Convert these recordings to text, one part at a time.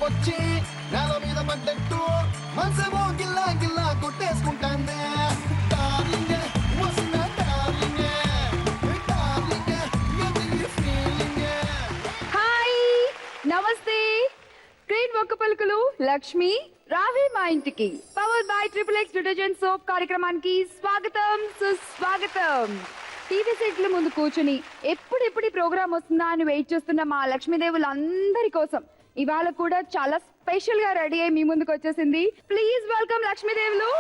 వచ్చి నేల మీద పడ్డట్టు మనసేమో గిల్లా గిల్లా కొట్టేసుకుంటాందే. డార్లింగ్ వస్తున్న డార్లింగ్ డార్లింగ్ ఏంటి ఫీలింగ్. హాయ్ నమస్తే. స్క్రీన్ ఒక్క పలుకులు లక్ష్మి రావే మా ఇంటికి powered by XXX detergent soap కార్యక్రమానికి స్వాగతం సుస్వాగతం. టీవీ సెట్ల ముందు కూర్చుని ఎప్పుడెప్పుడు ఈ ప్రోగ్రామ్ వస్తుందా అని వెయిట్ చేస్తున్న మా లక్ష్మీదేవులందరి కోసం ఇవాళ కూడా చాలా స్పెషల్ గా రెడీ అయ్యి మీ ముందుకు వచ్చేసింది. ప్లీజ్ వెల్కమ్ లక్ష్మీదేవులు.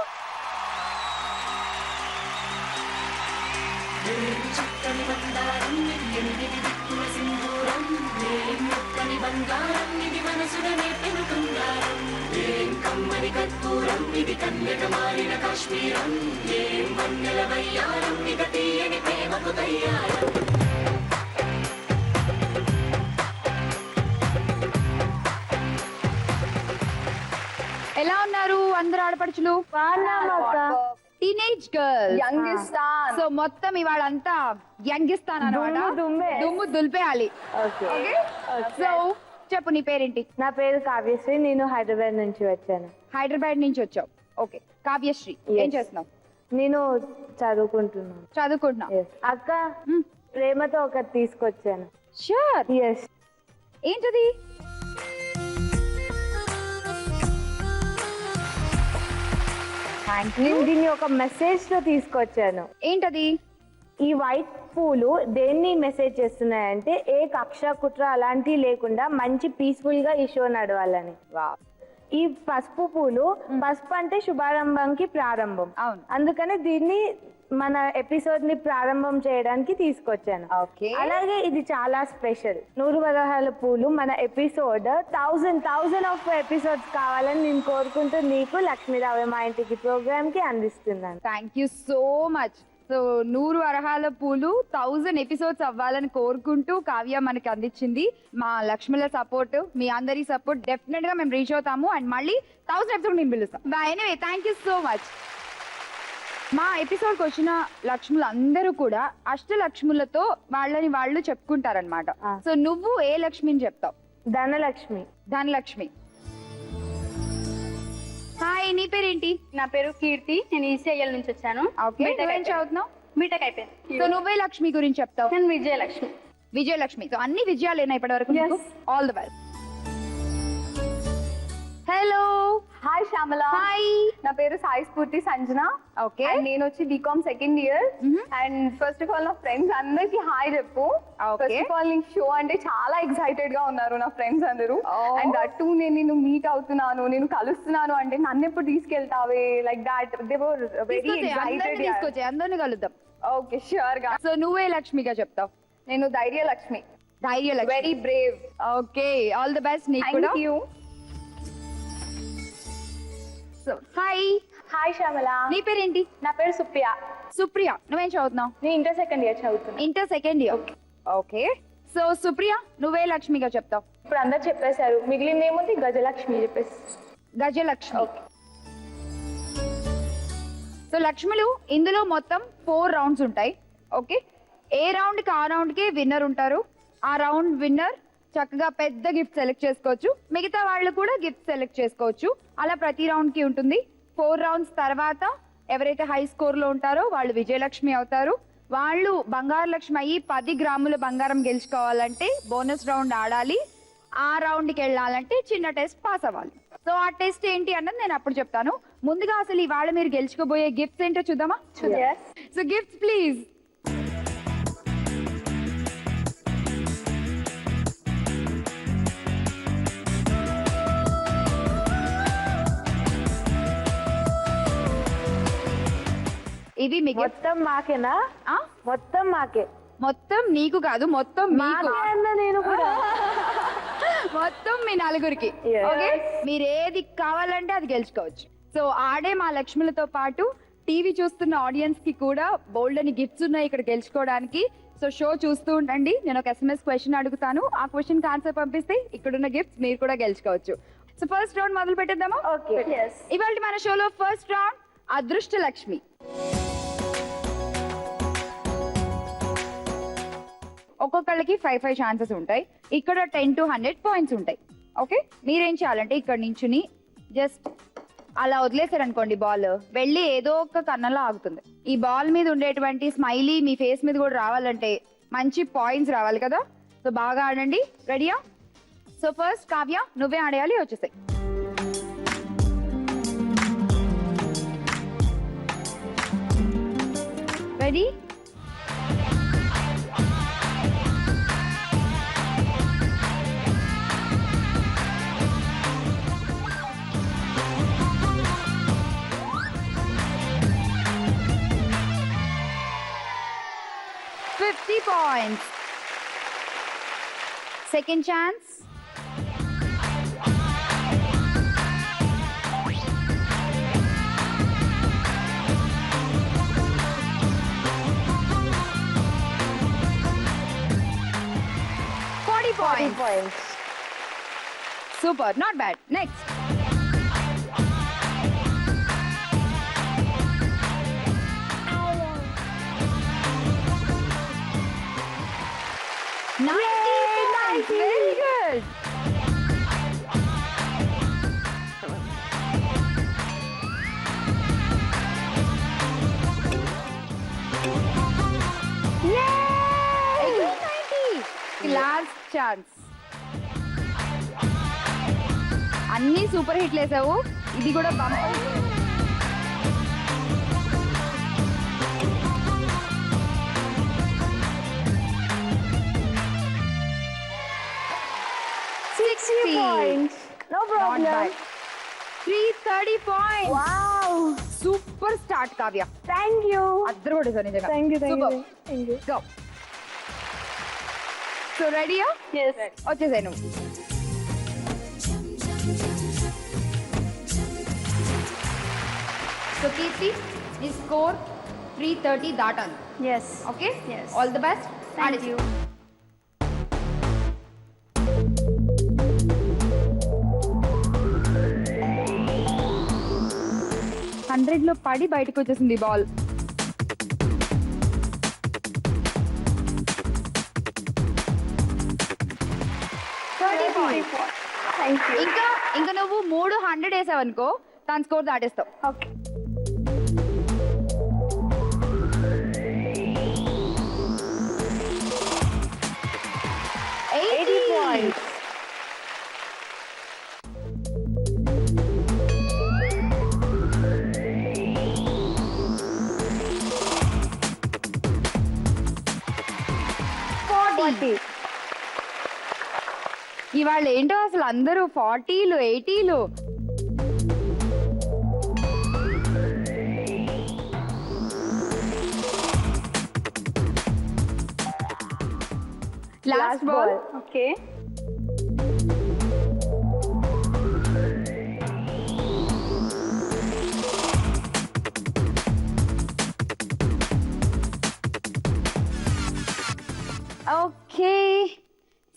ఎలా ఉన్నారు అందరు ఆడపడుచులు? Teenage girl Youngistaan. సో మొత్తం ఇవాళ అంతా యంగిస్తాన్ అన్నమాట. దుమ్ము దులిపేయాలి. సో చెప్పు నీ పేరేంటి? నా పేరు కావ్యశ్రీ, నేను హైదరాబాద్ నుంచి వచ్చాను. హైదరాబాద్ నుంచి వచ్చావు. ఓకే కావ్యశ్రీ, ఏం చేస్తున్నావు? నేను చదువుకుంటున్నాను. చదువుకుంటున్నావు. Yes. అక్క ప్రేమతో ఒకటి తీసుకొచ్చాను. షూర్. ఎస్, ఏంటది? నేను దీన్ని ఒక మెసేజ్ తో తీసుకొచ్చాను. ఏంటది? ఈ వైట్ పూలు దేన్ని మెసేజ్ చేస్తున్నాయంటే ఏ కక్ష కుట్ర అలాంటివి లేకుండా మంచి పీస్ఫుల్ గా ఈ షో నడవాలని. ఈ పసుపు పూలు, పసుపు అంటే శుభారంభంకి ప్రారంభం. అవును. అందుకనే దీన్ని మన ఎపిసోడ్ ని ప్రారంభం చేయడానికి తీసుకొచ్చాను. ఓకే. అలాగే ఇది చాలా స్పెషల్. 100 వరహాల పూలు మన ఎపిసోడ్ 1000 ఆఫ్ ఎపిసోడ్స్ కావాలని నేను కోరుకుంటూ నీకు లక్ష్మీరావు మా ఇంటికి ప్రోగ్రామ్ కి అందిస్తున్నాను. Thank you so much. So 100 వరహాల పూలు 1000 ఎపిసోడ్స్ అవ్వాలని కోరుకుంటూ కావ్య మనకి అందించింది. మా లక్ష్మిల సపోర్ట్, మీ అందరి సపోర్ట్ డెఫినెట్ గా మేము రీచ్ అవుతాము అండ్ మళ్ళీ 1000 ఎపిసోడ్ నేను పిలుస్తాం. Anyway thank you so much. మా ఎపిసోడ్కి వచ్చిన లక్ష్ములు అందరూ కూడా అష్టలక్ష్ములతో వాళ్ళని వాళ్ళు చెప్పుకుంటారనమాట. సో నువ్వు ఏ లక్ష్మిని చెప్తావు? ధనలక్ష్మి. ధనలక్ష్మి. హాయ్, నీ పేరేంటి? నా పేరు కీర్తి, నేను ఈసీఐఎల్ నుంచి వచ్చాను. ఓకే, నువ్వేం చదువుతున్నావు? బీటెక్ అయిపోయింది. సో నువ్వే లక్ష్మి గురించి చెప్తావు? నేను విజయలక్ష్మి. విజయలక్ష్మి. సో అన్ని విజయాలేనా ఇప్పటి వరకు? All the best. Hello. Hi Shyamala. Hi. నా పేరు సాయి స్ఫూర్తి సంజన. ఓకే. And నేను వచ్చి BCom second year. And first of all నా ఫ్రెండ్స్ అందరికి హాయ్ చెప్పు. ఫస్ట్ ఆఫ్ ఆల్ నీ షో అంటే చాలా ఎక్సైటెడ్ గా ఉన్నారు నా ఫ్రెండ్స్ అందరూ. అండ్ అటు నేను నిన్ను మీట్ అవుతున్నాను, నేను కలుస్తున్నాను అంటే నన్ను ఎప్పుడు తీసుకెళ్తావే, like that they were very excited. తీసుకొచ్చే అందరిని కలుద్దాం. ఓకే షూర్ గా. సో నువ్వే లక్ష్మిగా చెప్తావు? నేను Dhairyalakshmi. Dhairyalakshmi. Very Brave. Okay, all the best నీకు కూడా. Thank you. So hi. Hi Shyamala. నీ పేరేంటి? నా పేరు సుప్రియ. సుప్రియ. నువ్వేం చదువుతున్నావు? నేను ఇంటర్ సెకండ్ ఇయర్ చదువుతున్నా. Inter second year. Okay. So Supriya, నువ్వే లక్ష్మిగా చెప్తావు? ఇప్పుడు అందరు చెప్పేశారు, మిగిలింది ఏముంది? గజలక్ష్మి చెప్పేసి. గజలక్ష్మి. సో లక్ష్ములు ఇందులో మొత్తం 4 రౌండ్స్ ఉంటాయి. ఓకే, ఏ రౌండ్ కి ఆ రౌండ్ కి విన్నర్ ఉంటారు. ఆ రౌండ్ విన్నర్ చక్కగా పెద్ద గిఫ్ట్ సెలెక్ట్ చేసుకోవచ్చు, మిగతా వాళ్ళు కూడా గిఫ్ట్ సెలెక్ట్ చేసుకోవచ్చు. అలా ప్రతి రౌండ్ కి ఉంటుంది. 4 రౌండ్స్ తర్వాత ఎవరైతే హై స్కోర్ లో ఉంటారో వాళ్ళు విజయలక్ష్మి అవుతారు. వాళ్ళు బంగారు లక్ష్మి అయ్యి 10 గ్రాముల బంగారం గెలుచుకోవాలంటే బోనస్ రౌండ్ ఆడాలి. ఆ రౌండ్కి వెళ్ళాలంటే చిన్న టెస్ట్ పాస్ అవ్వాలి. సో ఆ టెస్ట్ ఏంటి అన్నది నేను అప్పుడు చెప్తాను. ముందుగా అసలు ఇవాళ మీరు గెలుచుకోబోయే గిఫ్ట్స్ ఏంటో చూద్దామా? So gifts please. ఇది మీ గిఫ్ట్. మొత్తం మాకేనా? మొత్తం మాకే. మొత్తం నీకు కాదు, మొత్తం మీకు. నేను కూడా మొత్తం మీ నలుగురికి. Yes. ఓకే, మీరు ఏది కావాలంటే అది గెలుచుకోవచ్చు. సో ఆడే మా లక్ష్ములతో పాటు టీవీ చూస్తున్న ఆడియన్స్ కి కూడా బోల్డ్ అని గిఫ్ట్స్ ఉన్నాయి ఇక్కడ గెలుచుకోవడానికి. సో షో చూస్తూ ఉండండి. నేను ఒక SMS క్వశ్చన్ అడుగుతాను, ఆ క్వశ్చన్ ఆన్సర్ పంపిస్తే ఇక్కడున్న గిఫ్ట్స్ మీరు కూడా గెలుచుకోవచ్చు. సో ఫస్ట్ రౌండ్ మొదలు పెట్టేద్దామా? ఓకే. ఇవాళ మన షోలో ఫస్ట్ రౌండ్ అదృష్ట లక్ష్మి. ఒక్కొక్కళ్ళకి 5 ఛాన్సెస్ ఉంటాయి. ఇక్కడ 10 to 100 పాయింట్స్ ఉంటాయి. ఓకే, మీరేం చేయాలంటే ఇక్కడ నించుని జస్ట్ అలా వదిలేసారు అనుకోండి, బాల్ వెళ్ళి ఏదో ఒక కన్నంలో ఆగుతుంది. ఈ బాల్ మీద ఉండేటువంటి స్మైలీ మీ ఫేస్ మీద కూడా రావాలంటే మంచి పాయింట్స్ రావాలి కదా. సో బాగా ఆడండి. రెడీయా? సో ఫస్ట్ కావ్య నువ్వే ఆడేయాలి, వచ్చేసాయి. Ready? points. Second chance. Points. Super, not bad. Next. Nice. Very good. Yay! 90. Last chance. అన్ని సూపర్ హిట్లు వేసావు, ఇది కూడా bumper. Points. No problem. 330 points. Wow. Super start, Kavya. Thank you. అద్దరు కూడా సార్ నిజంగా. Thank you. Super. Thank you. Go. So ready? Yes. వచ్చేసాయి నువ్వు. So Kirti, నీ score 330 దాటాలి. Yes. Okay? Yes. All the best. Thank you. లో పడి బయటకు వచ్చేసింది బాల్. ఇంకా నువ్వు 300 వేసావు అనుకో, తన స్కోర్ దాటేస్తావు. Okay. Points. ఇవాళ ఏంటో అసలు అందరూ 40లు 80లు. Last ball. Okay. Okay,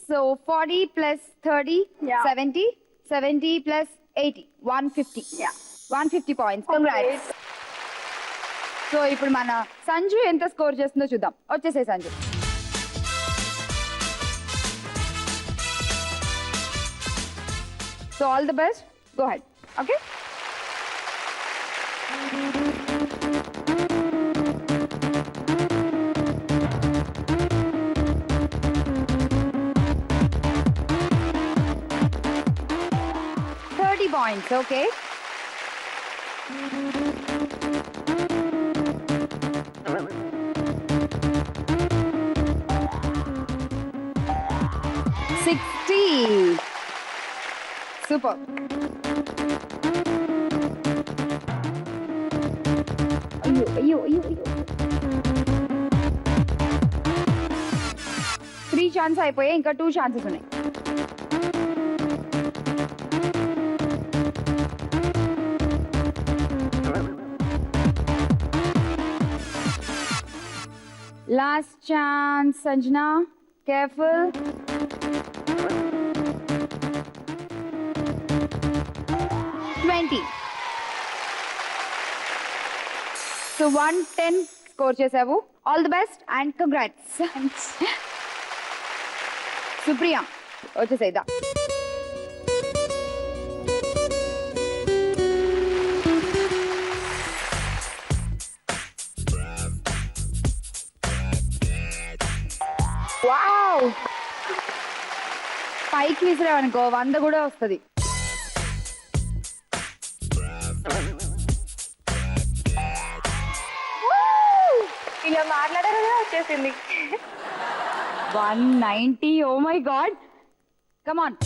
so 40 plus 30, Yeah. 70, 70 plus 80, 150. Yeah. 150 points. Congrats. So ఇప్పుడు మన సంజు ఎంత స్కోర్ చేస్తుందో చూద్దాం. వచ్చేసే Sanju. So all the best. Go head. Okay. Points, okay. Super. Ayyo. 3 chance అయిపోయాయి, ఇంకా 2 ఛాన్సెస్ ఉన్నాయి. Last chance, Sanjana. Careful. So 110 score చేసావు. All the best and congrats. Thanks. Supriya, వచ్చేసేదా. పైకి విసిరావనుకో 100 కూడా వస్తుంది. ఇలా మాట్లాడారు కదా వచ్చేసింది. 190. Oh my God, come on.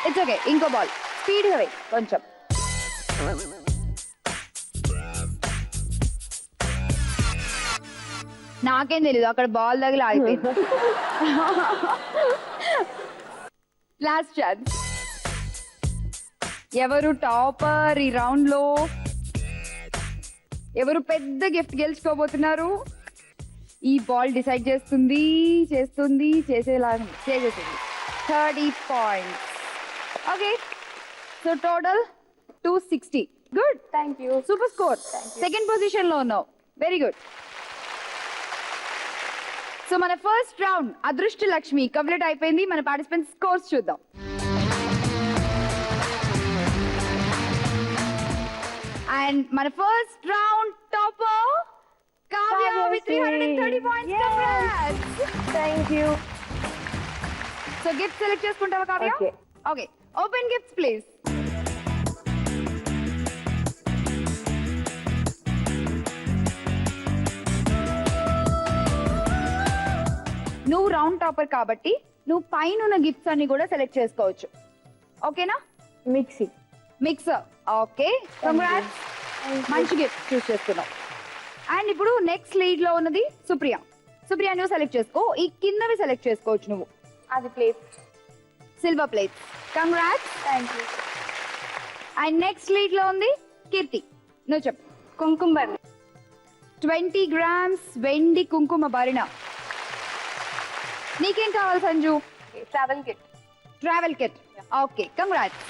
It's okay, ఇంకో బాల్ స్పీడ్ గా వెయ్యి కొంచెం. నాకేం తెలీదు, అక్కడ బాల్ తగిలి ఆగిపోయింది. Last chance. ఎవరు టాపర్ ఈ రౌండ్ లో? ఎవరు పెద్ద గిఫ్ట్ గెలుచుకోబోతున్నారు? ఈ బాల్ డిసైడ్ చేస్తుంది, చేసేసింది. 30 points. Okay, so total 260. Good, thank you. Super score. Second position లో ఉన్నావు, వెరీ గుడ్. సో మన first round Adrushta Lakshmi complete అయిపోయింది. మన పార్టిసిపెంట్స్ స్కోర్స్ చూద్దాం. అండ్ మన first round topper Kavya with 330 points. Congrats. Thank you. So gift select చేసుకుంటావా Kavya? Okay. Okay, open gifts please. నువ్వు round topper కాబట్టి నువ్వు పైన ఉన్న గిఫ్ట్స్ అన్ని కూడా సెలెక్ట్ చేసుకోవచ్చు. ఓకేనా? మిక్సీ. మిక్సర్. ఓకే, కంగ్రాట్స్, మంచి గిఫ్ట్ చూస్ చేసుకున్నావు. అండ్ ఇప్పుడు నెక్స్ట్ లీడ్ లో ఉన్నది సుప్రియ. సుప్రియ నువ్వు సెలెక్ట్ చేసుకో. ఈ కిందవి సెలెక్ట్ చేసుకోవచ్చు నువ్వు. అది plate. Silver plate. Congrats. Thank you. And next lead లో ఉంది కీర్తి. నువ్వు చెప్పు. కుంకుమ బర్ణి. 20 grams వెండి కుంకుమ భరిణ. నీకేం కావాలి Sanju? Travel kit. Travel kit. Okay, congrats.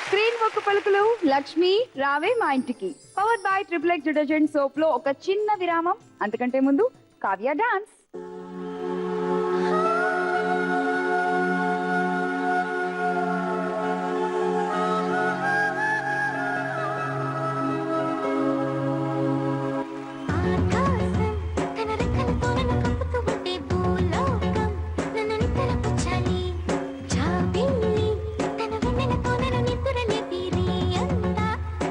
Screen ఒక్క పలుకులు లక్ష్మి రావే మా ఇంటికి. Powered by triple X detergent soap లో ఒక చిన్న విరామం. అంతకంటే ముందు కావ్య డాన్స్. ఆకాశం తన రెక్కలతో నన్ను కప్పుతూ ఉంటే భూలోకం నన్ను నిద్రపుచ్చాలి. జాబిల్లి తన వెన్నెలతో నన్ను నిద్రలేపి రేయంతా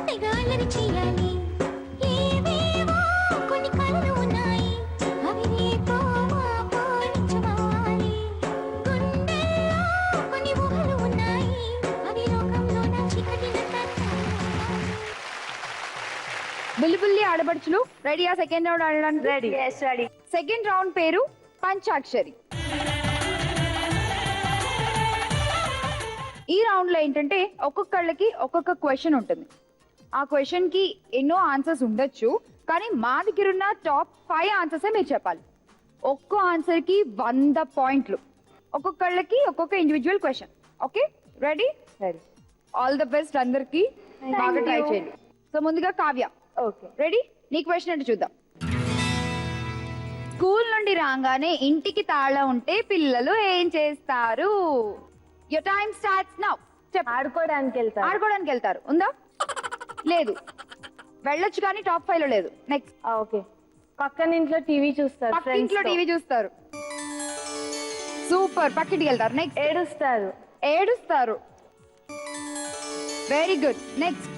తెగ అల్లరి చేయాలి. ఏవేవో కొన్ని కలలు ఉన్నాయి, అవి రేపో మాపో నిజమవ్వాలి. గుండెల్లో కొన్ని ఊహలు ఉన్నాయి, అవి లోకంలో నా చీకటినంతా బుల్లిబుల్లి ఆడబడుచులు రెడీయా సెకండ్ రౌండ్ ఆడడానికి? Ready. Yes ready. Second round పేరు పంచాక్షరి. ఈ రౌండ్ లో ఏంటంటే ఒక్కొక్కళ్ళకి ఒక్కొక్క క్వశ్చన్ ఉంటుంది. ఆ క్వశ్చన్ కి ఎన్నో ఆన్సర్స్ ఉండొచ్చు, కానీ మా దగ్గర ఉన్న టాప్ 5 ఆన్సర్స్ మీరు చెప్పాలి. ఒక్కో ఆన్సర్ కి 100 పాయింట్లు. ఒక్కొక్కళ్ళకి ఒక్కొక్క individual question. Okay, ready? Ready. All the best అందరికి. బాగా ట్రై చేయండి. సో ముందుగా కావ్య, ఓకే. రెడీ? నీ క్వశ్చన్ అంటే చూద్దాం. స్కూల్ నుండి రాగానే ఇంటికి తాళం ఉంటే పిల్లలు ఏం చేస్తారు? Your time starts now. చెప్పు. ఆడుకోవడానికి వెళ్తారు. ఆడుకోవడానికి వెళ్తారు. ఉందా? లేదు. వెళ్ళొచ్చు కానీ టాప్ 5 లో లేదు. నెక్స్ట్. ఓకే. పక్కన ఇంట్లో టీవీ చూస్తారు. పక్క ఇంట్లో టీవీ చూస్తారు. సూపర్. పక్కింటికి వెళ్తారు. నెక్స్ట్. ఏడుస్తారు. ఏడుస్తారు. Very good. నెక్స్ట్.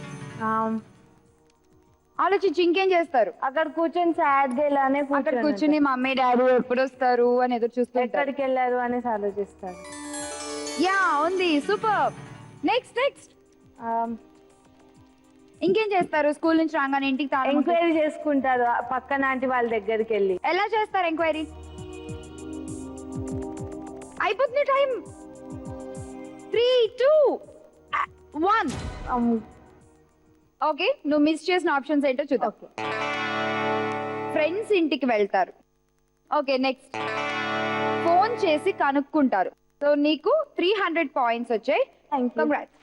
ఆలోచించి ఇంకేం చేస్తారు? అక్కడ కూర్చొని సాడ్ గా ఇలానే అక్కడ కూర్చుని మమ్మీ డాడీ ఎప్పుడు వస్తారు అని ఎదురు చూస్తారు. ఎక్కడికి వెళ్ళారు అనేసి ఆలోచిస్తారు. యా, ఉంది. సూపర్. నెక్స్ట్. ఇంకేం చేస్తారు? స్కూల్ నుంచి రాగానే ఇంటికి తాళం ఉంటే? ఎంక్వైరీ చేసుకుంటారు పక్కన ఆంటీ వాళ్ళ దగ్గరికి వెళ్ళి. ఎలా చేస్తారు ఎంక్వైరీ? అయిపోతుంది టైం. 3, 2, 1. ఓకే, నువ్వు మిస్ చేసిన ఆప్షన్స్ ఏంటో చూద్దాం. ఫ్రెండ్స్ ఇంటికి వెళ్తారు. Okay, next. ఫోన్ చేసి కనుక్కుంటారు. సో నీకు 300 పాయింట్స్ వచ్చాయి. కంగ్రాట్స్.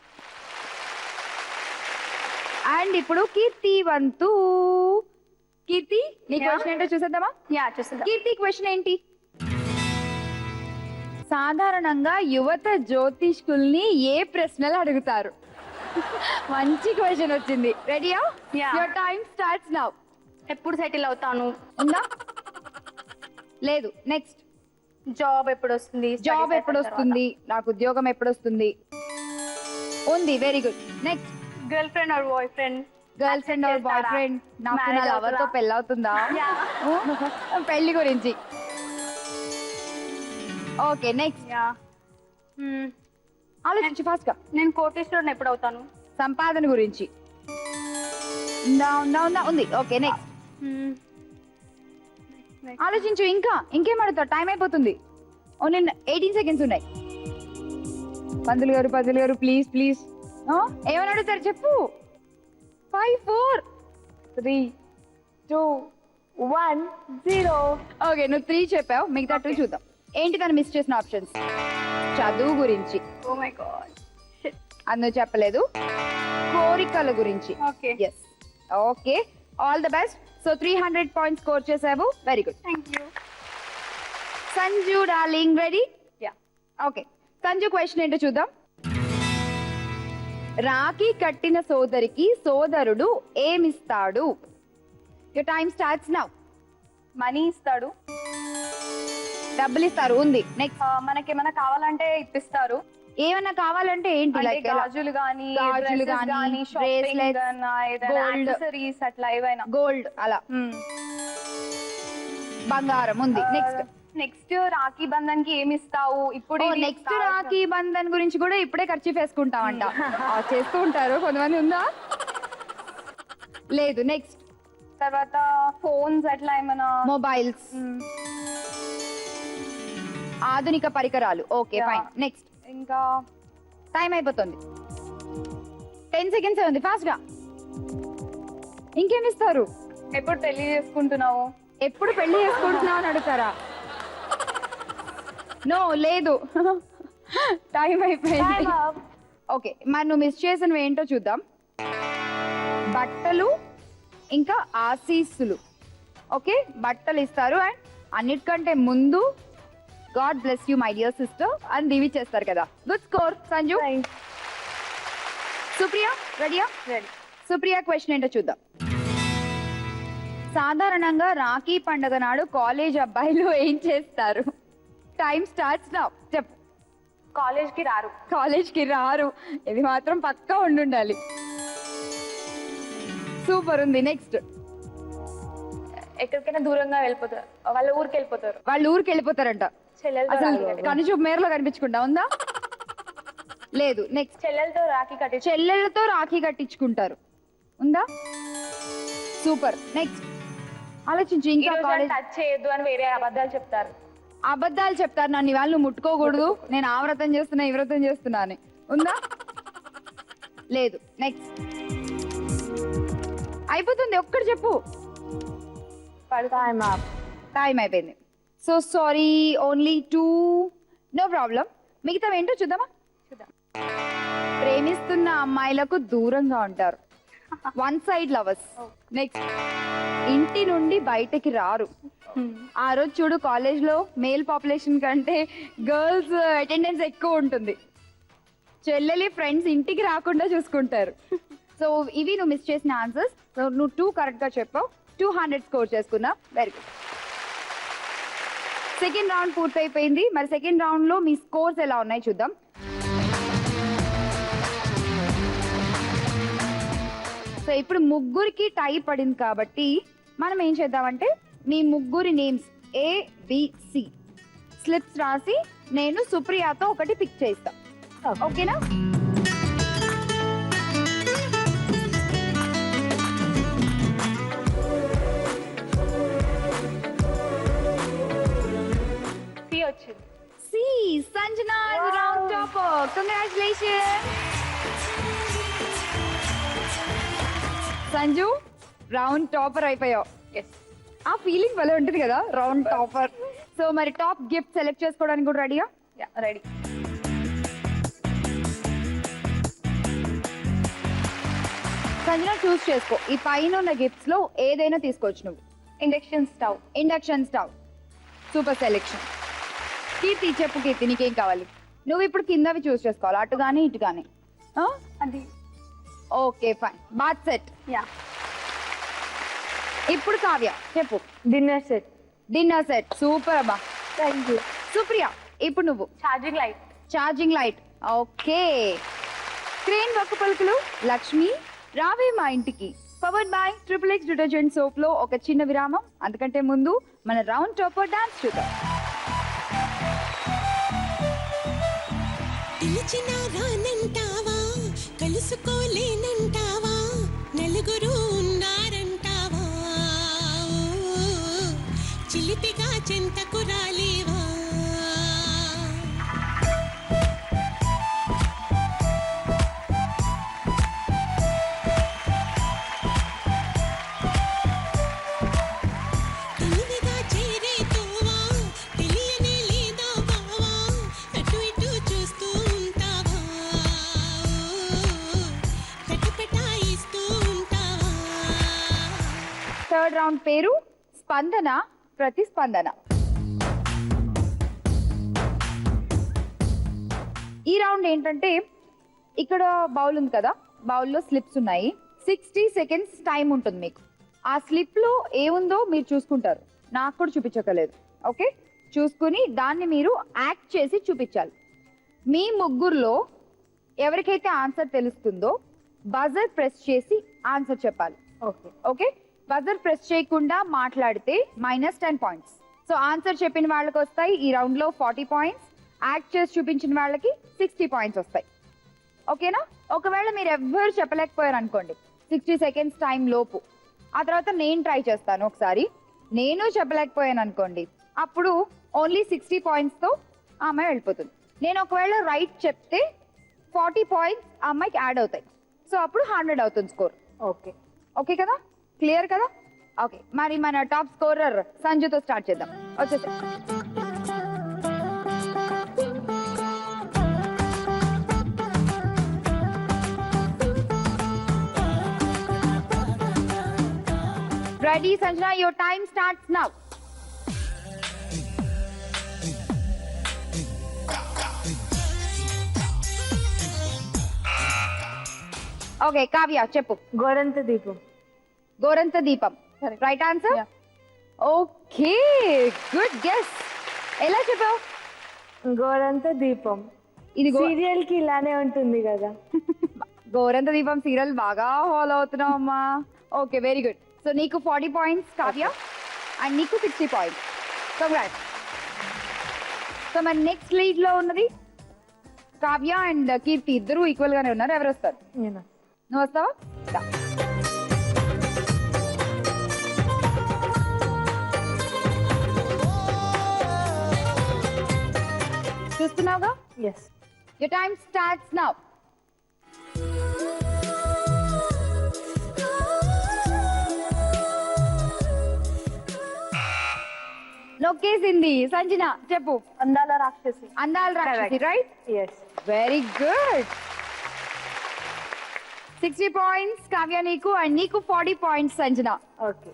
అండ్ ఇప్పుడు కీర్తి వంతు. కీర్తి, నీ క్వశ్చన్ ఏంటో చూసేద్దామా? చూసేద్దాం. కీర్తి క్వశ్చన్ ఏంటి? సాధారణంగా యువత జ్యోతిష్కుల్ని ఏ ప్రశ్నలు అడుగుతారు? మంచి క్వశ్చన్ వచ్చింది. రెడీయా? Yeah. Your time starts now. ఎప్పుడు సెటిల్ అవుతాను, ఉందా? లేదు. నెక్స్ట్. జాబ్ ఎప్పుడు వస్తుంది, జాబ్ ఎప్పుడు వస్తుంది, నాకు ఉద్యోగం ఎప్పుడు వస్తుంది, ఉంది. Very good. Next. Girl friend or boy friend, girl friend or boy friend, నాకు నా Marriage లవర్ తో అవుతుందా? పెళ్ళి అవుతుందా? పెళ్లి గురించి. ఓకే. నెక్స్ట్. ఆలోచించు ఫాస్ట్ గా. నేను కోటేశ్వరుని ఎప్పుడు అవుతాను, సంపాదన గురించి. ఉందా? ఉంది. ఓకే. నెక్స్ట్. ఆలోచించు. ఇంకేం అడుగుతావు? టైం అయిపోతుంది. ఓన్లీ 18 సెకండ్స్ ఉన్నాయి. పంతులు గారు ప్లీజ్. ఏమని అడుగుతారు చెప్పు. 5 4 3 2 1 0. ఓకే, నువ్వు 3 చెప్పావు, మిగతా 2 చూద్దాం. ఏంటి తను మిస్ చేసిన ఆప్షన్స్? చదువు గురించి, ఓ మై గాడ్, అందులో చెప్పలేదు. కోరికల గురించి. Okay, yes. Okay, all the best. So 300 points score చేసావు. Very good. Thank you. Sanju darling, ready? Yeah. Okay, Sanju question ఏంటో చూద్దాం. రాఖీ కట్టిన సోదరికి సోదరుడు ఏమిస్తాడు? Your time starts now. Money ఇస్తాడు, డబ్బులు ఇస్తారు, ఉంది. నెక్స్ట్. మనకేమైనా కావాలంటే ఇప్పిస్తారు. ఏమన్నా కావాలంటే ఏంటి? అంటే లైక్ గాజులు గానీ, గాజులు dresses గానీ, గానీ, shopping bracelets, గానా, ఏదైనా gold. accessories అట్లా ఏవైనా. గోల్డ్, అలా. బంగారం, ఉంది. నెక్స్ట్. నెక్స్ట్ రాఖీ బంధన్ కి ఏమి ఇస్తావు? ఇప్పుడు ఇది నెక్స్ట్ కావాల్సిన- రాఖీ బంధన్ గురించి కూడా ఇప్పుడే ఖర్చు వేసుకుంటామంట. చేస్తూ ఉంటారు కొంతమంది, ఉందా? లేదు. నెక్స్ట్. తర్వాత ఫోన్స్ అట్లా ఏమైనా. మొబైల్స్, ఆధునిక పరికరాలు. Okay, Yeah. ఫైన్. నెక్స్ట్. ఇంకా టైం అయిపోతుంది. 10 సెకండ్స్ ఉంది, ఫాస్ట్ గా. ఇంకేమి ఇస్తారు? ఎప్పుడు పెళ్లి చేసుకుంటున్నావు? ఎప్పుడు పెళ్లి చేసుకుంటున్నావు అని అడుగుతారా? నో, లేదు. టైం అయిపోయింది. ఓకే, మరి నువ్వు మిస్ చేసినవి ఏంటో చూద్దాం. బట్టలు, ఇంకా ఆశీస్సులు. ఓకే, బట్టలు ఇస్తారు అండ్ అన్నిటికంటే ముందు God bless you my dear sister అని దీవిచ్చేస్తారు కదా. Good score Sanju. సుప్రియ, రెడీయా? రెడీ. సుప్రియ క్వశ్చన్ ఏంటో చూద్దాం. సాధారణంగా రాఖీ పండుగ నాడు కాలేజ్ అబ్బాయిలు ఏం చేస్తారు? Time starts now. చెప్పు. కాలేజ్ కి రారు. కాలేజ్ కి రారు, ఇది మాత్రం పక్కా ఉండాలి. సూపర్, ఉంది. నెక్స్ట్. ఎక్కడికైనా దూరంగా వెళ్ళిపోతారు, వాళ్ళ ఊరికి వెళ్ళిపోతారు. వాళ్ళు ఊరికి వెళ్ళిపోతారంట. చెల్లెలతో అసలు రాఖీ కట్టి- కనుచూపు మేరలో కనిపించకుండా, ఉందా? లేదు. నెక్స్ట్. చెల్లెలతో రాఖీ కట్టి చెల్లెళ్ళతో రాఖీ కట్టించుకుంటారు, ఉందా? సూపర్. నెక్స్ట్. ఆలోచించు. ఇంకా కాలేజ్ టచ్ చేయొద్దు అని వేరే అబద్ధాలు చెప్తారు. అబద్ధాలు చెప్తారు. నన్ను వాళ్ళు ముట్టుకోకూడదు, నేను ఆ వ్రతం చేస్తున్నా, ఈ వ్రతం చేస్తున్నా అని, ఉందా? లేదు. నెక్స్ట్. అయిపోతుంది, ఒక్కటి చెప్పు. టైం అయిపోయింది. So sorry, only 2. No problem. మిగతా ఏంటో చూద్దామా? చూద్దాం. ప్రేమిస్తున్న అమ్మాయిలకు దూరంగా ఉంటారు, వన్ సైడ్ లవర్స్. నెక్స్ట్. ఇంటి నుండి బయటకి రారు. ఆ రోజు చూడు, కాలేజ్ లో మేల్ పాపులేషన్ కంటే గర్ల్స్ అటెండెన్స్ ఎక్కువ ఉంటుంది. చెల్లెలి ఫ్రెండ్స్ ఇంటికి రాకుండా చూసుకుంటారు. సో ఇవి నువ్వు మిస్ చేసిన ఆన్సర్స్. సో నువ్వు 2 కరెక్ట్ గా చెప్పావు, 200 స్కోర్ చేసుకున్నా. Very good. సెకండ్ రౌండ్ పూర్తయిపోయింది. మరి సెకండ్ రౌండ్ లో మీ స్కోర్స్ ఎలా ఉన్నాయి చూద్దాం. సో ఇప్పుడు ముగ్గురికి టై పడింది కాబట్టి మనం ఏం చేద్దామంటే మీ ముగ్గురి నేమ్స్ ABC స్లిప్స్ రాసి నేను సుప్రియాతో ఒకటి పిక్ చేస్తా. ఓకేనా? సి వచ్చింది. C. Sanjana is round topper. Congratulations. Sanju, round topper అయిపోయావు. ఆ ఫీలింగ్ భలే ఉంటుంది కదా, రౌండ్ టాపర్. సో మరి టాప్ గిఫ్ట్ సెలెక్ట్ చేసుకోవడానికి కూడా రెడీయా? రెడీ. సంజన, చూస్ చేసుకో. ఈ పైన ఉన్న గిఫ్ట్స్ లో ఏదైనా తీసుకోవచ్చు నువ్వు. Induction stove. Induction stove, super selection. Keerthi, చెప్పు కీర్తి, నీకేం కావాలి? నువ్వు ఇప్పుడు కిందవి చూస్ చేసుకోవాలి, అటు కానీ ఇటు కానీ. అది. Okay, fine. Bath set. Yeah. ఇప్పుడు కావ్య చెప్పు. Dinner set. Dinner set. Super అబ్బా. Thank you. సుప్రియ ఇప్పుడు నువ్వు. Charging light. Charging light. Okay. Crane ఒక్క పలుకులు. లక్ష్మి రావే మా ఇంటికి. Powered by XXX detergent soap లో ఒక చిన్న విరామం. అందుకంటే ముందు మన రౌండ్ టాపర్ డాన్స్ చూద్దాం. పిలిచిన రానంటావా, కలుసుకోలేనంటావా, నలుగురు ఉన్నారంటావా, చిలిపిగా చెంతకు రాలేవా. తెలివిగా చేరే తోవా, తెలియనే లేదా బావా, అటు ఇటు చూస్తూ ఉంటావా, తటపటాయిస్తూ ఉంటావా. థర్డ్ రౌండ్ పేరు స్పందన ప్రతిస్పందన. ఈ రౌండ్ ఏంటంటే ఇక్కడ బౌల్ ఉంది కదా, బౌల్లో స్లిప్స్ ఉన్నాయి. 60 సెకండ్స్ టైం ఉంటుంది మీకు. ఆ స్లిప్ లో ఏముందో మీరు చూసుకుంటారు, నాకు కూడా చూపించకలేదు. ఓకే, చూసుకుని దాన్ని మీరు యాక్ట్ చేసి చూపించాలి. మీ ముగ్గురులో ఎవరికైతే ఆన్సర్ తెలుస్తుందో బజర్ ప్రెస్ చేసి ఆన్సర్ చెప్పాలి. ఓకే. ఓకే, బజర్ ప్రెస్ చేయకుండా మాట్లాడితే -10 పాయింట్స్. సో ఆన్సర్ చెప్పిన వాళ్ళకి వస్తాయి ఈ రౌండ్ లో 40 పాయింట్స్. యాక్ట్ చేసి చూపించిన వాళ్ళకి 60 పాయింట్స్ వస్తాయి. ఓకేనా? ఒకవేళ మీరు ఎవ్వరు చెప్పలేకపోయారు అనుకోండి 60 సెకండ్స్ టైం లోపు, ఆ తర్వాత నేను ట్రై చేస్తాను ఒకసారి, నేను చెప్పలేకపోయాను అనుకోండి, అప్పుడు ఓన్లీ 60 పాయింట్స్ తో ఆ అమ్మాయి వెళ్ళిపోతుంది. నేను ఒకవేళ రైట్ చెప్తే 40 పాయింట్స్ ఆ అమ్మాయికి యాడ్ అవుతాయి. సో అప్పుడు 100 అవుతుంది స్కోర్. ఓకే. ఓకే కదా? క్లియర్ కదా? ఓకే, మరి మన టాప్ స్కోరర్ సంజుతో స్టార్ట్ చేద్దాం. వచ్చేసి ready Sanjana, your time starts now. Okay, Kavya చెప్పు. గోరంత దీపం. గోరంత దీపం. Right answer. Okay, good guess. ఎలా చెప్పావు? గోరంత దీపం. ఇది సీరియల్ కి ఇలానే ఉంటుంది కదా. గోరంత దీపం సీరియల్ బాగా ఫాలో అవుతున్నావు అమ్మా. Okay, very good. సో నీకు 40 పాయింట్స్ కావ్య, అండ్ నీకు 60 పాయింట్స్. కంగ్రాట్స్. సో మరి నెక్స్ట్ లీడ్ లో ఉన్నది కావ్య అండ్ కీర్తి, ఇద్దరు ఈక్వల్ గానే ఉన్నారు. ఎవరు వస్తారు? నేను. నువ్వు వస్తావా? రా. చూస్తున్నావుగా? Yes. Your time starts now. నొక్కేసింది. సంజన చెప్పు. అందాల రాక్షసి. అందాల రాక్షసి. Right? Yes. Very good. 60 points Kavya నీకు, అండ్ నీకు 40 పాయింట్స్ సంజన. ఓకే.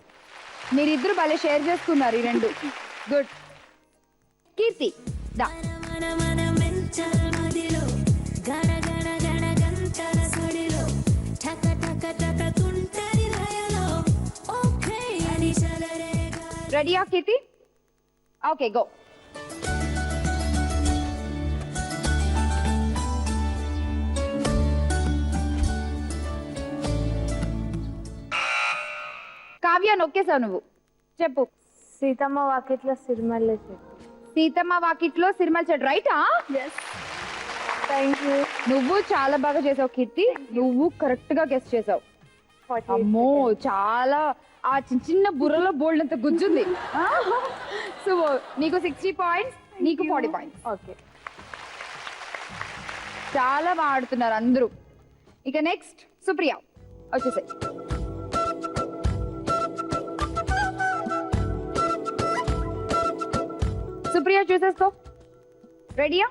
మీరిద్దరు భలే షేర్ చేసుకున్నారు ఈ రెండు. గుడ్. కీర్తి దా. రెడీయా కీర్తి? Okay, go. కావ్య నొక్కేసావు నువ్వు. చెప్పు. సీతమ్మ వాకిట్లో సిరిమల్ల చెట్టు. సీతమ్మ వాకిట్లో సిరిమల చెట్టు. రైటా? Thank you. నువ్వు చాలా బాగా చేసావు కీర్తి, నువ్వు కరెక్ట్ గా గెస్ చేసావు. అమ్మో, చాలా ఆ చిన్న చిన్న బుర్రలో బోల్డ్ అంత గుజ్జుంది. సో నీకు 60 పాయింట్స్, నీకు 40 పాయింట్స్. ఓకే. చాలా బాగా ఆడుతున్నారు అందరూ. ఇక నెక్స్ట్ సుప్రియ వచ్చేసాయి. సుప్రియ చూసేస్తావు. రెడీయా?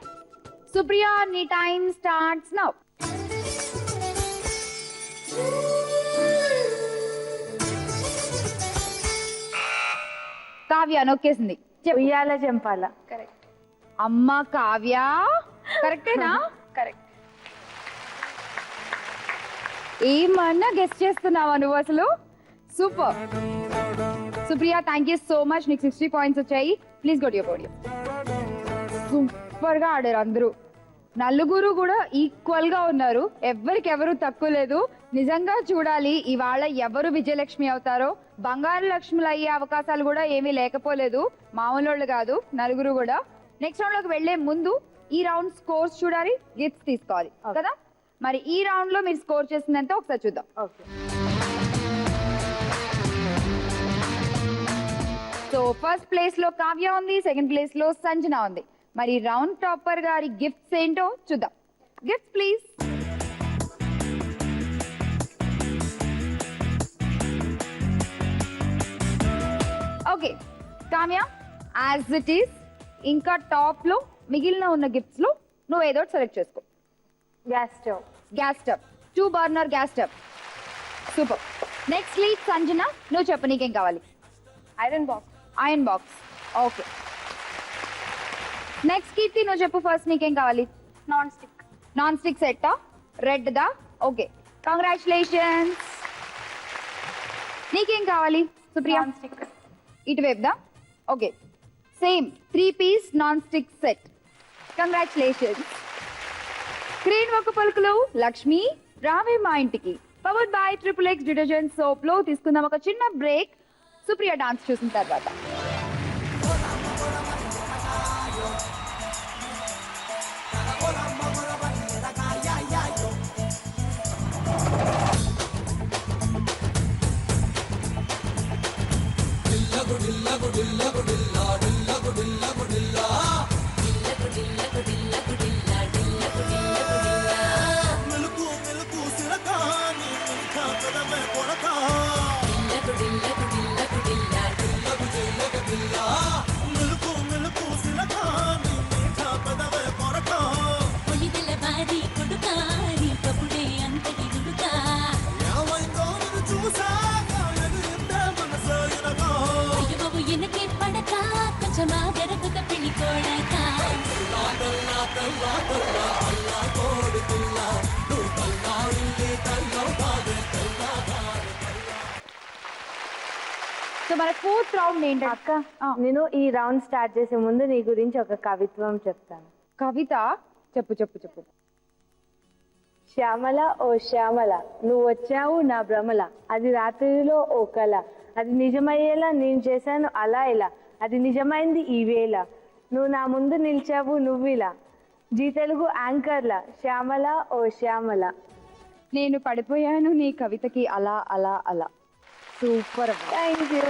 సుప్రియ, నీ టైం స్టార్ట్స్ నౌ. కావ్య నొక్కేసింది. ఉయ్యాల చెంపాల. కరెక్ట్. అమ్మ కావ్య, కరెక్టేనా? కరెక్ట్. ఏమన్నా గెస్ట్ చేస్తున్నావా నువ్వు అసలు? Super. Supriya thank you so much. నీకు 60 పాయింట్స్ వచ్చాయి. Please go to your podium. Super గా ఆడారు అందరూ. నలుగురు కూడా ఈక్వల్ గా ఉన్నారు. ఎవరికెవరు తక్కువ లేదు. నిజంగా చూడాలి ఇవాళ ఎవరు విజయలక్ష్మి అవుతారో. బంగారు లక్ష్ములు అయ్యే అవకాశాలు కూడా ఏమీ లేకపోలేదు. మామూలు కాదు నలుగురు కూడా. నెక్స్ట్ రౌండ్ లోకి వెళ్లే ముందు ఈ రౌండ్ స్కోర్స్ చూడాలి, గిఫ్ట్స్ తీసుకోవాలి కదా. మరి ఈ రౌండ్ లో మీరు స్కోర్ చేసిందంటే ఒకసారి చూద్దాం. ఓకే. సో ఫస్ట్ ప్లేస్ లో కావ్య ఉంది, సెకండ్ ప్లేస్ లో సంజన ఉంది. మరి రౌండ్ టాపర్ గారి గిఫ్ట్స్ ఏంటో చూద్దాం. Gifts please. Okay Kavya, as it is ఇంకా టాప్ లో మిగిలిన ఉన్న గిఫ్ట్స్ లో నువ్వు ఏదో సెలెక్ట్ చేసుకో. Gas stove. Gas stove, 2 burner gas stove. Super. Next lead Sanjana, నువ్వు చెప్పు నీకేం కావాలి. Iron box. Iron box. Okay. Next Keerthi నువ్వు చెప్పు ఫస్ట్ నీకేం కావాలి. Non stick. నాన్ స్టిక్ సెట్టా, రెడ్ దా. Okay congratulations. నీకేం కావాలి సుప్రియ. Non stick. ఇటువైపు దా. Okay same 3 piece non stick set. Congratulations. Screen ఒక పలుకులు లక్ష్మి రావే మా ఇంటికి powered by XXX detergent soap లో తీసుకుందాం ఒక చిన్న బ్రేక్. సుప్రియ డాన్స్ చూసిన తర్వాత పొడిదెల బారి కొడుకారి కపుడే అంతటి గుడుకా అయ్యబాబు ఎనకే పడక కొంచెమా గరకుత పెళ్లి కోడక సో మన ఫోర్త్ రౌండ్ ఏంటంటే అక్క, నేను ఈ రౌండ్ స్టార్ట్ చేసే ముందు నీ గురించి ఒక కవిత్వం చెప్తాను. కవిత. చెప్పు చెప్పు చెప్పు. శ్యామల ఓ శ్యామల, నువ్వు వచ్చావు నా భ్రమల, అది రాత్రిలో ఓ కల, అది నిజమయ్యేలా నేను చేశాను అలా ఇలా, అది నిజమైంది ఈ వేళ, నువ్వు నా ముందు నిలిచావు నువ్విలా, జీ తెలుగు యాంకర్ల శ్యామల ఓ శ్యామల. నేను పడిపోయాను నీ కవితకి అలా అలా అలా. సూపర్. Thank you.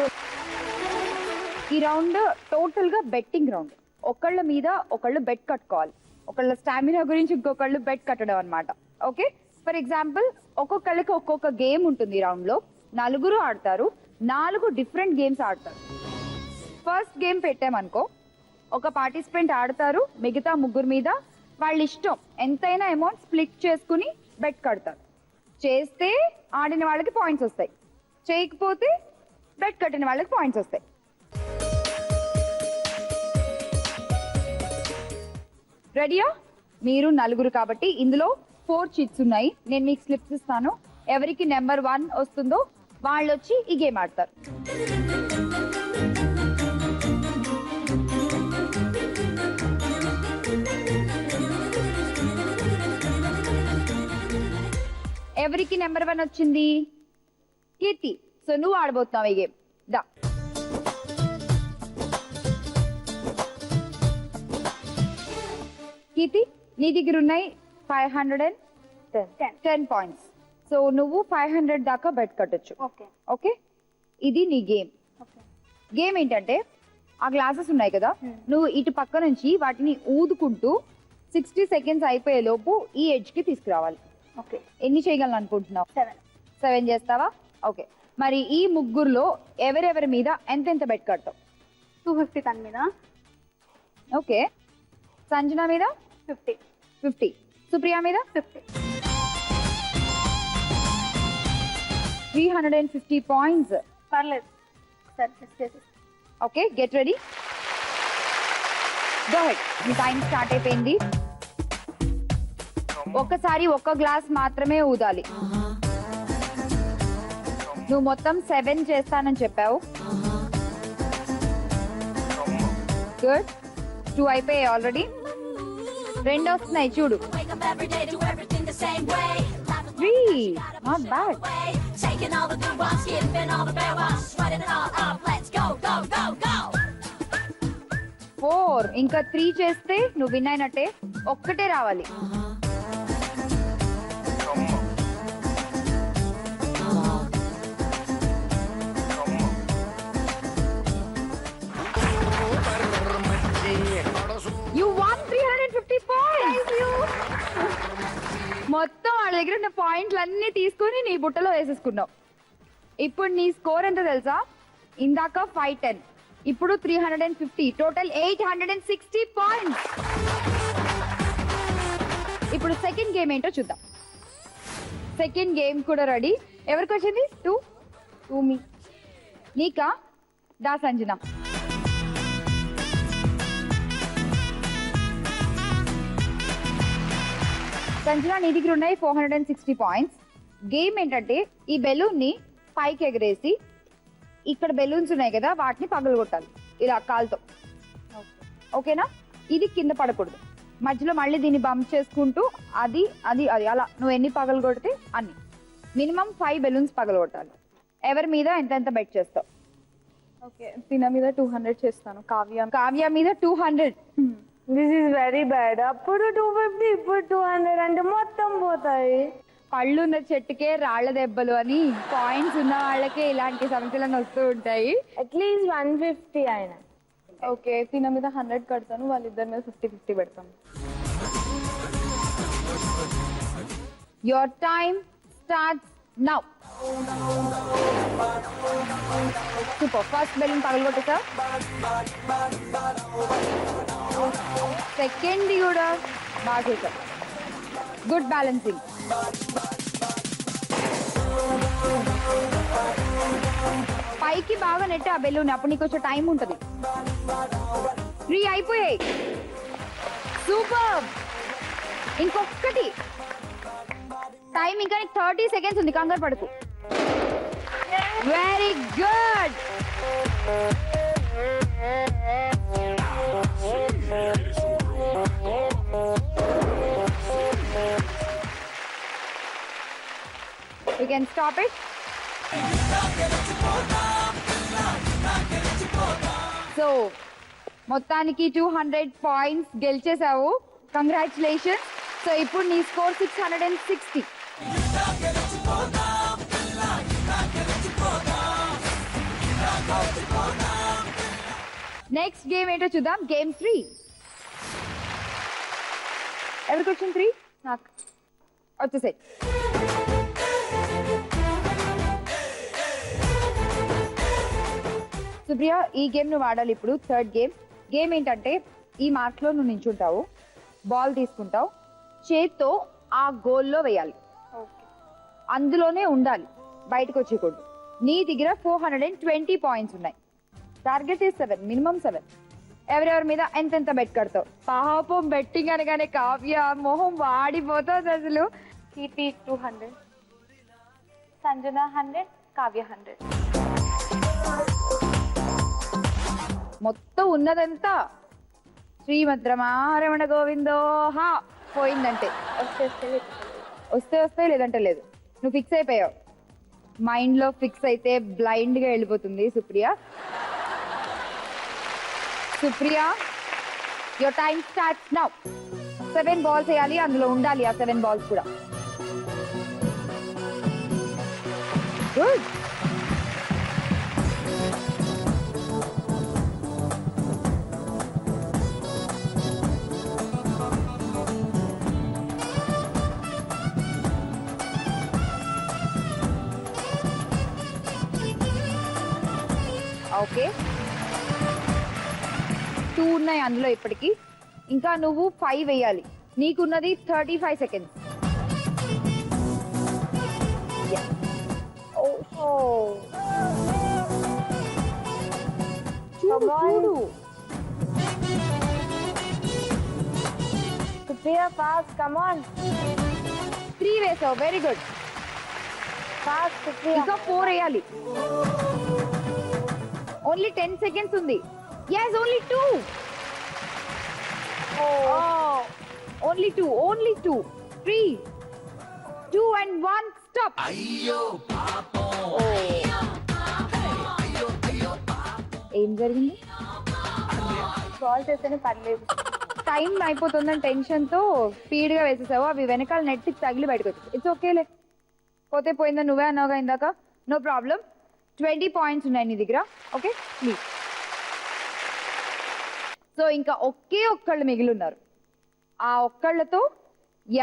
ఈ రౌండ్ టోటల్ గా బెట్టింగ్ రౌండ్. ఒకళ్ళ మీద ఒకళ్ళు బెట్ కట్టుకోవాలి. ఒకళ్ళ స్టామినా గురించి ఇంకొకళ్ళు బెట్ కట్టడం అన్నమాట. ఓకే ఫర్ ఎగ్జాంపుల్ ఒక్కొక్కళ్ళకి ఒక్కొక్క గేమ్ ఉంటుంది. ఈ రౌండ్ లో నలుగురు ఆడతారు. 4 డిఫరెంట్ గేమ్స్ ఆడతారు. ఫస్ట్ గేమ్ పెట్టామనుకో, ఒక పార్టిసిపెంట్ ఆడతారు, మిగతా 3 మీద వాళ్ళ ఇష్టం ఎంతైనా అమౌంట్ స్ప్లిట్ చేసుకుని బెట్ కడతారు. చేస్తే ఆడిన వాళ్ళకి పాయింట్స్ వస్తాయి, చేయకపోతే బెట్ కట్టిన వాళ్ళకి పాయింట్స్ వస్తాయి. రెడీయా? మీరు నలుగురు కాబట్టి ఇందులో 4 చిట్స్ ఉన్నాయి. నేను మీకు స్లిప్స్ ఇస్తాను. ఎవరికి నెంబర్ 1 వస్తుందో వాళ్ళు వచ్చి ఈ గేమ్ ఆడతారు. ఎవరికి నెంబర్ 1 వచ్చింది? కీర్తి. సో నువ్వు ఆడబోతున్నావు ఈ గేమ్. దా. కీర్తి నీ దగ్గర ఉన్నాయి 510 పాయింట్స్. సో నువ్వు 500 దాకా బెట్ కట్టొచ్చు. ఓకే. ఓకే ఇది నీ గేమ్. గేమ్ ఏంటంటే ఆ గ్లాసెస్ ఉన్నాయి కదా, నువ్వు ఇటు పక్క నుంచి వాటిని ఊదుకుంటూ 60 సెకండ్స్ అయిపోయే లోపు ఈ ఎడ్జ్ కి తీసుకురావాలి. ఓకే. ఎన్ని చేయగలను అనుకుంటున్నావు? 7 చేస్తావా? ఓకే మరి ఈ ముగ్గురులో ఎవరెవరి మీద ఎంతెంత బెట్ కడతావు? 250 తన మీద. ఓకే సంజన మీద 50, సుప్రియ మీద 50. 350 పాయింట్స్. పర్లేదు సరే టెస్ట్ చేసి. Okay get ready, go ahead. మీ టైం స్టార్ట్ అయిపోయింది. ఒక్కసారి ఒక్క గ్లాస్ మాత్రమే ఊదాలి. నువ్వు మొత్తం 7 చేస్తానని చెప్పావు. గుడ్ 2 అయిపోయాయి ఆల్రెడీ. 2 వస్తున్నాయి చూడు. Wake up every day, do everything the same way. Life is 3 not bad. way. Taking all the good ones, skipping all the bad ones, sweating it all up. Let's go, go, go, go. 4 ఇంకా 3 చేస్తే నువ్వు win అయినట్టే. ఒక్కటే రావాలి. You won 350 points. మొత్తం వాళ్ళ దగ్గర ఉన్న పాయింట్లు అన్ని తీసుకొని నీ బుట్టలో వేసేసుకున్నావు. ఇప్పుడు నీ స్కోర్ ఎంత తెలుసా? ఇందాక 510, ఇప్పుడు 350, టోటల్ 860 పాయింట్స్. ఇప్పుడు సెకండ్ గేమ్ ఏంటో చూద్దాం. సెకండ్ గేమ్ కూడా రెడీ. ఎవరికి వచ్చింది? 2 మీ. నీకా? దా సంజన. సంజన నీ దగ్గర ఉన్నాయి 460 పాయింట్స్. గేమ్ ఏంటంటే ఈ బెలూన్ ని పైకి ఎగరేసి ఇక్కడ బెలూన్స్ ఉన్నాయి కదా వాటిని పగలగొట్టాలి ఇలా కాల్తో. ఓకేనా? ఇది కింద పడకూడదు. మధ్యలో మళ్ళీ దీన్ని బంప్ చేసుకుంటూ అది అది అది అలా నువ్వు ఎన్ని పగలగొడితే అన్ని. మినిమం 5 బెలూన్స్ పగలగొట్టాలి. ఎవరి మీద ఎంత బెట్ చేస్తావు? ఓకే, తిన మీద 200 చేస్తాను. కావ్య మీద 200. This is very bad. అప్పుడు 250, ఇప్పుడు 200 అంటే మొత్తం పోతాయి. పళ్ళున్న చెట్టుకే రాళ్ల దెబ్బలు అని పాయింట్స్ ఉన్న వాళ్ళకే ఇలాంటి సమస్యలను వస్తూ ఉంటాయి. అట్లీస్ట్ 150 అయినా. ఓకే, తిన మీద 100 కడతాను, వాళ్ళిద్దరి మీద 50-50 పెడతాను. Your time starts now. Super. First balloon పగలగొట్టేసా. సెకండ్ కూడా బాగా చేసా. Good balancing. పైకి బాగా నెట్టి ఆ బెలూన్, అప్పుడు నీకు వచ్చే టైం ఉంటుంది. 3 అయిపోయాయి. సూపర్. ఇంకొకటి టైం ఇంకా నీకు 30 సెకండ్స్ ఉంది. కంగారు పడుకు. Very good. You can stop it. So మొత్తానికి 200 పాయింట్స్ గెలిచేసావు. కంగ్రాచులేషన్స్. సో ఇప్పుడు నీ స్కోర్ 660. నెక్స్ట్ గేమ్ ఏంటో చూద్దాం. గేమ్ 3. ఎవరికి వచ్చింది 3? నాకు వచ్చేసాయి. సుప్రియ, ఈ గేమ్ నువ్వు ఆడాలి ఇప్పుడు. థర్డ్ గేమ్ ఏంటంటే ఈ మార్క్లో నువ్వు నించుంటావు, బాల్ తీసుకుంటావు, చేత్తో ఆ గోల్లో వేయాలి. అందులోనే ఉండాలి, బయటకు వచ్చేకూడదు. నీ దగ్గర 420 పాయింట్స్ ఉన్నాయి. Target is 7, minimum 7. ఎవరెవరి మీద ఎంతెంత బెట్ కడతావు? పాపం బెట్టింగ్ అనగానే కావ్య మొహం వాడిపోతుంది అసలు. కీర్తి 200, సంజన 100, కావ్య 100. మొత్తం ఉన్నదంతా శ్రీమద్రమారమణ గోవిందోహా పోయిందంటే వస్తే లేదంటే లేదు. నువ్వు ఫిక్స్ అయిపోయావు. మైండ్లో ఫిక్స్ అయితే బ్లైండ్గా వెళ్ళిపోతుంది Supriya. Your time starts now. 7 balls వేయాలి, అందులో ఉండాలి ఆ 7 బాల్స్ కూడా. గుడ్. ఓకే, 2 ఉన్నాయి అందులో ఇప్పటికి. ఇంకా నువ్వు 5 వేయాలి. నీకున్నది 35 సెకండ్స్. చూడు. Supriya, fast, come on. 3 వేసావు. Very good. Fast, Supriya. ఇంకా 4 వేయాలి. ఓన్లీ 10 సెకండ్స్ ఉంది. yes, only 2. Only two 3 2 and 1 stop. ఏం జరిగింది? కాల్ చేస్తేనే పర్లేదు. టైం అయిపోతుందని టెన్షన్ తో స్పీడ్ గా వేసేసావు, అవి వెనకాల నెట్ తగిలి బయటకు వచ్చి. ఇట్స్ ఓకేలే, పోతే పోయిందని నువ్వే అన్నావుగా ఇందాక. No problem. 20 పాయింట్స్ ఉన్నాయి నీ దగ్గర. Okay please. సో ఇంకా ఒక్కళ్ళు మిగిలి ఉన్నారు. ఆ ఒక్కళ్ళతో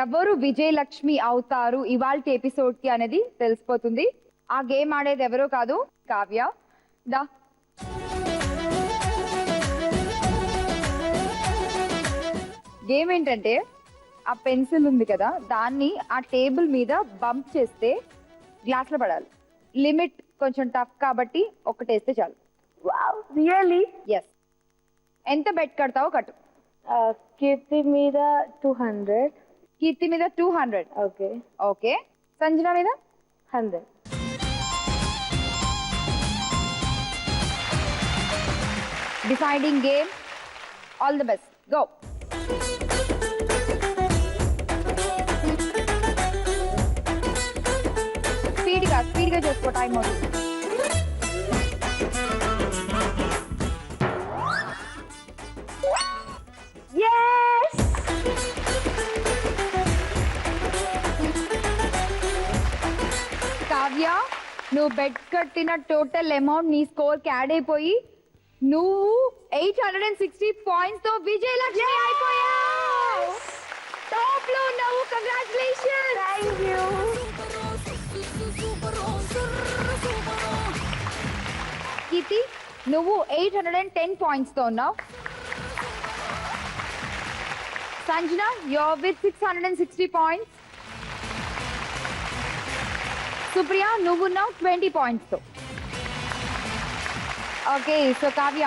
ఎవరు విజయలక్ష్మి అవుతారు ఇవాల్టి ఎపిసోడ్ కి అనేది తెలిసిపోతుంది. ఆ గేమ్ ఆడేది ఎవరో కాదు, కావ్య. దా గేమ్ ఏంటంటే, ఆ పెన్సిల్ ఉంది కదా, దాన్ని ఆ టేబుల్ మీద బంప్ చేస్తే గ్లాస్ లో పడాలి. లిమిట్ కొంచెం టఫ్ కాబట్టి ఒకటేస్తే చాలు. Wow, really? ఎస్. ఎంత బెట్ కడతావో కట్టు. కీర్తి మీద 200. కీర్తి మీద 200. ఓకే. ఓకే. సంజన మీద 100. Deciding game. All the best. Go. స్పీడ్గా చేసుకో, టైం అవుతుంది. Yes! కావ్య, నువ్వు బెట్ కట్టిన టోటల్ అమౌంట్ నీ స్కోర్ కి యాడ్ అయిపోయి నువ్వు 860 పాయింట్స్ తో విజయలక్ష్మి అయిపోయావు. టాప్ లో ఉన్నావు. కంగ్రాచులేషన్స్. Thank you. కీర్తి, నువ్వు 810 పాయింట్స్ తో ఉన్నావు. Sanjana, you're with 660 points. Supriya, నువ్వు ఉన్నావు 20 పాయింట్స్ తో. ఓకే, సో కావ్య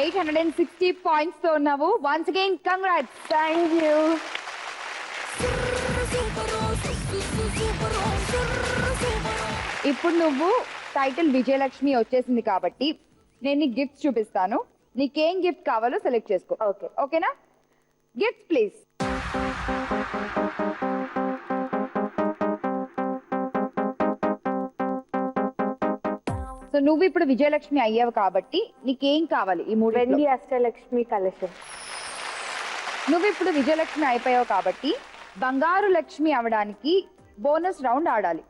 860 పాయింట్స్ తో ఉన్నావు. Once again congrats. Thank you. ఇప్పుడు నువ్వు టైటిల్ విజయలక్ష్మి వచ్చేసింది కాబట్టి నేను నీకు గిఫ్ట్ చూపిస్తాను. నీకేం గిఫ్ట్ కావాలో సెలెక్ట్ చేసుకో. ఓకే. ఓకేనా? Gift please. సో నువ్వు ఇప్పుడు విజయలక్ష్మి అయ్యావు కాబట్టి నీకేం కావాలి? ఈ మూడు. వెండి అష్టలక్ష్మి కలశం. నువ్వు ఇప్పుడు విజయలక్ష్మి అయిపోయావు కాబట్టి బంగారు లక్ష్మి అవడానికి బోనస్ రౌండ్ ఆడాలి.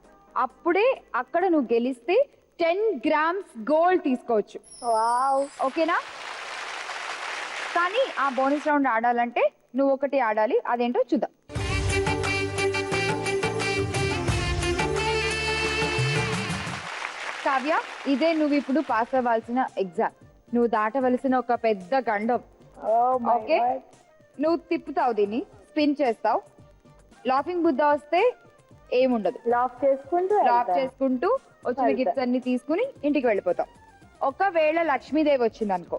అప్పుడే అక్కడ నువ్వు గెలిస్తే 10 grams గోల్డ్ తీసుకోవచ్చు. వావ్. ఓకేనా? కానీ ఆ బోనస్ రౌండ్ ఆడాలంటే నువ్వు ఒకటి ఆడాలి. అదేంటో చూద్దాం. కావ్య, ఇదే నువ్వు ఇప్పుడు పాస్ అవ్వాల్సిన ఎగ్జామ్. నువ్వు దాటవలసిన ఒక పెద్ద గండం. Oh my okay, God. నువ్వు తిప్పుతావు, దీన్ని స్పిన్ చేస్తావు. లాఫింగ్ బుద్ధ వస్తే ఏముండదు. లాక్ చేసుకుంటూ లాక్ చేసుకుంటూ వచ్చిన గిఫ్ట్స్ అన్ని తీసుకుని ఇంటికి వెళ్ళిపోతావు. ఒకవేళ లక్ష్మీదేవి వచ్చింది అనుకో,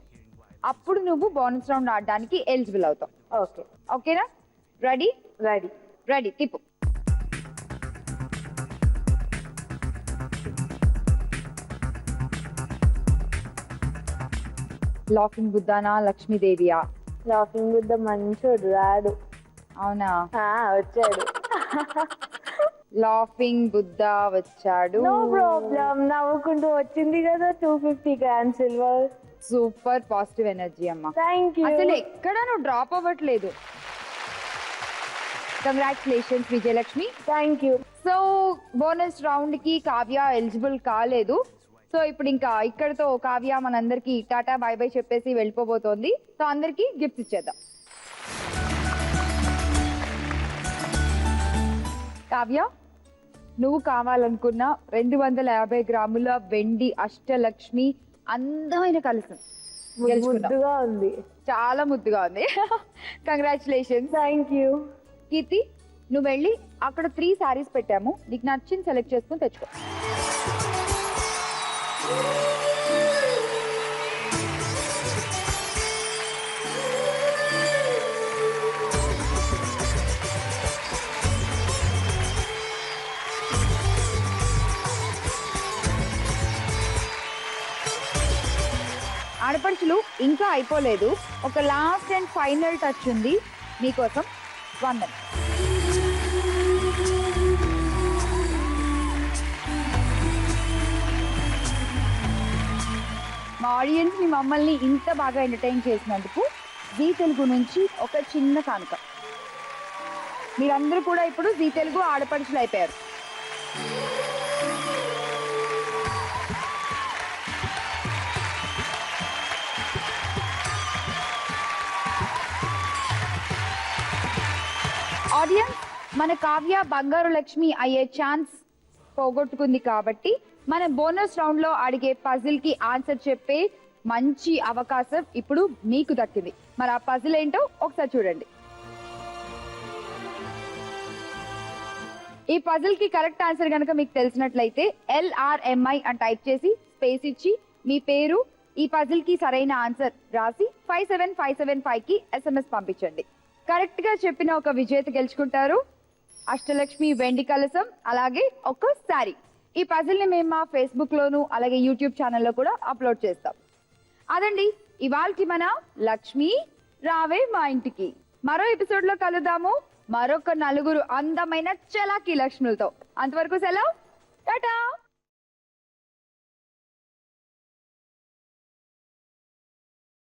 అప్పుడు నువ్వు బోనస్ రౌండ్ ఆడడానికి ఎలిజిబుల్ అవుతావు. ఓకే. ఓకేనా? రెడీ? రెడీ. రెడీ. తిప్పు. లాఫింగ్ బుద్ధానా లక్ష్మీదేవియా? లాఫింగ్ బుద్ధ మంచోడు రాడు. అవునా? వచ్చాడు. లాఫింగ్ బుద్ధ వచ్చాడు. నో ప్రాబ్లం, నవ్వుకుంటూ వచ్చింది కదా 250 grams silver. Super positive energy అమ్మా. Thank you. అసలు ఎక్కడ నువ్వు డ్రాప్ అవ్వట్లేదు. Congratulations Vijayalakshmi. Thank you. So bonus round కి కావ్య ఎలిజిబుల్ కాలేదు. సో ఇప్పుడు ఇంకా ఇక్కడతో కావ్య మనందరికి టాటా బై బై చెప్పేసి వెళ్ళిపోబోతోంది. సో అందరికి గిఫ్ట్స్ ఇచ్చేద్దాం. కావ్య, నువ్వు కావాలనుకున్న 250 గ్రాముల వెండి అష్టలక్ష్మి అందమైన కలసం గెలుచుకున్నావు. ముద్దుగా ఉంది. చాలా ముద్దుగా ఉంది. కంగ్రాచులేషన్స్. Thank you. కీర్తి, నువ్వు వెళ్ళి అక్కడ 3 సారీస్ పెట్టాము, నీకు నచ్చింది సెలెక్ట్ చేసుకుని తెచ్చుకో. ఆడపడుచులు ఇంకా అయిపోలేదు. ఒక లాస్ట్ అండ్ ఫైనల్ టచ్ ఉంది. మీకోసం వందనం. మా ఆడియన్స్ మమ్మల్ని ఇంత బాగా ఎంటర్టైన్ చేసినందుకు జీ తెలుగు నుంచి ఒక చిన్న కానుక. మీరందరూ కూడా ఇప్పుడు జీ తెలుగు ఆడపడుచులు అయిపోయారు. ఆడియన్స్, మన కావ్య బంగారు లక్ష్మి అయ్యే ఛాన్స్ పోగొట్టుకుంది కాబట్టి మన బోనస్ రౌండ్ లో అడిగే పజిల్ కి ఆన్సర్ చెప్పే మంచి అవకాశం ఇప్పుడు మీకు దక్కింది. మరి ఆ పజిల్ ఏంటో ఒకసారి చూడండి. ఈ పజిల్ కి కరెక్ట్ ఆన్సర్ కనుక మీకు తెలిసినట్లయితే LRMI అని టైప్ చేసి స్పేస్ ఇచ్చి మీ పేరు, ఈ పజిల్ కి సరైన ఆన్సర్ రాసి 57575 కి SMS పంపించండి. కరెక్ట్ గా చెప్పిన ఒక విజేత గెలుచుకుంటారు అష్టలక్ష్మి వెండి కలసం, అలాగే ఒక శారీ. ఈ పజిల్ ని మేము మా ఫేస్బుక్ లోను అలాగే యూట్యూబ్ ఛానల్లో కూడా అప్లోడ్ చేస్తాం. అదండి ఇవాల్టి మన లక్ష్మి రావే మా ఇంటికి. మరో ఎపిసోడ్ లో కలుద్దాము మరొక 4 అందమైన చలాకీ లక్ష్ములతో. అంతవరకు సెలవు, టాటా.